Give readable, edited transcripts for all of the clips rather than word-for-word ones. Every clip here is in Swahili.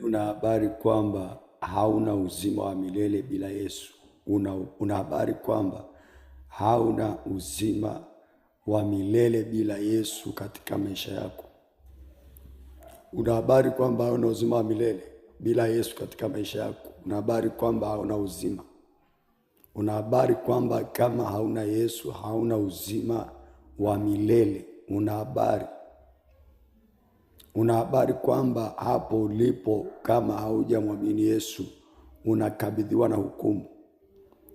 una habari kwamba hauna uzima wa milele bila Yesu. Una habari kwamba hauna uzima wa milele bila Yesu katika maisha yako. Una habari kwamba hauna uzima wa milele bila Yesu katika maisha yako. Una habari kwamba hauna uzima. Una habari kwamba kama hauna Yesu hauna uzima wa milele. Una habari kwamba hapo ulipo kama haujamwamini Yesu unakabidhiwa na hukumu.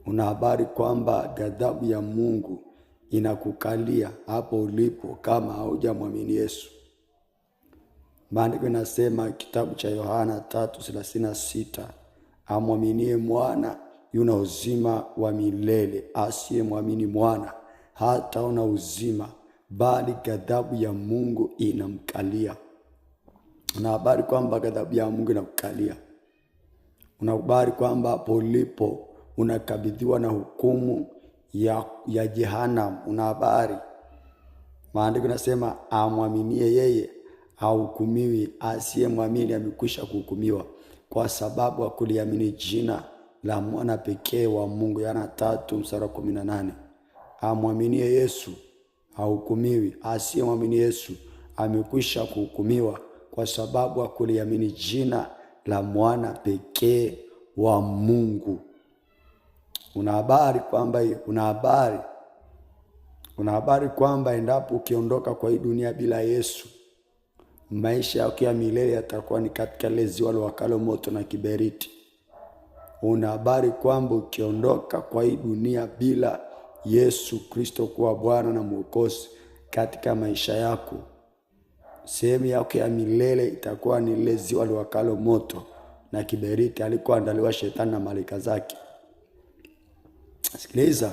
Una habari kwamba ghadhabu ya Mungu inakukalia hapo ulipo kama haujamwamini Yesu. Maandiko yanasema kitabu cha Yohana 3:36, amwaminie mwana yuna uzima wa milele, asiyemwamini mwana hataona uzima, bali ghadhabu ya Mungu inamkalia. Una habari kwamba ghadhabu ya Mungu inakukalia. Una habari kwamba hapo ulipo unakabidhiwa na hukumu ya Jehanamu. Una habari. Maandiko yanasema amwaminie yeye hahukumiwi, asiyemwamini amekwisha kuhukumiwa kwa sababu hakuliamini jina la mwana pekee wa Mungu. Yohana 3:18. Amwaminie Yesu hahukumiwi, asiyemwamini Yesu amekwisha kuhukumiwa kwa sababu hakuliamini jina la mwana pekee wa Mungu. Una habari kwamba una habari kwamba endapo ukiondoka kwa hii dunia bila Yesu, maisha yako ya milele yatakuwa ni katika ziwa liwakalo moto na kiberiti. Una habari kwamba ukiondoka kwa hii dunia bila Yesu Kristo kuwa Bwana na Mwokozi katika maisha yako, sehemu yako ya milele itakuwa ni ziwa liwakalo moto na kiberiti alikoandaliwa shetani na malaika zake. Sikiliza,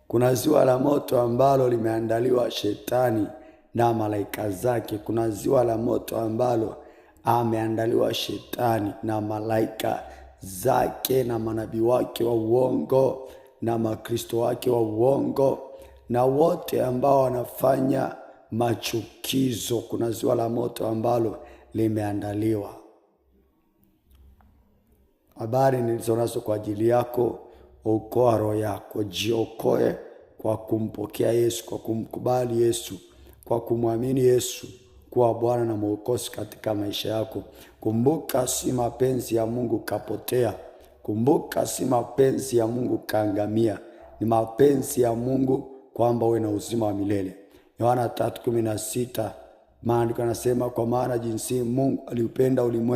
kuna ziwa la moto ambalo limeandaliwa shetani na malaika zake. Kuna ziwa la moto ambalo ameandaliwa shetani na malaika zake na manabii wake wa uongo na makristo wake wa uongo na wote ambao wanafanya machukizo. Kuna ziwa la moto ambalo limeandaliwa. Habari nilizonazo kwa ajili yako: okoa roho yako, jiokoe kwa kumpokea Yesu, kwa kumkubali Yesu, kwa kumwamini Yesu kuwa Bwana na Mwokozi katika maisha yako. Kumbuka, si mapenzi ya Mungu kapotea. Kumbuka, si mapenzi ya Mungu kaangamia. Ni mapenzi ya Mungu kwamba uwe na uzima wa milele. Yohana 3:16, maandiko yanasema kwa maana jinsi Mungu aliupenda ulimwengu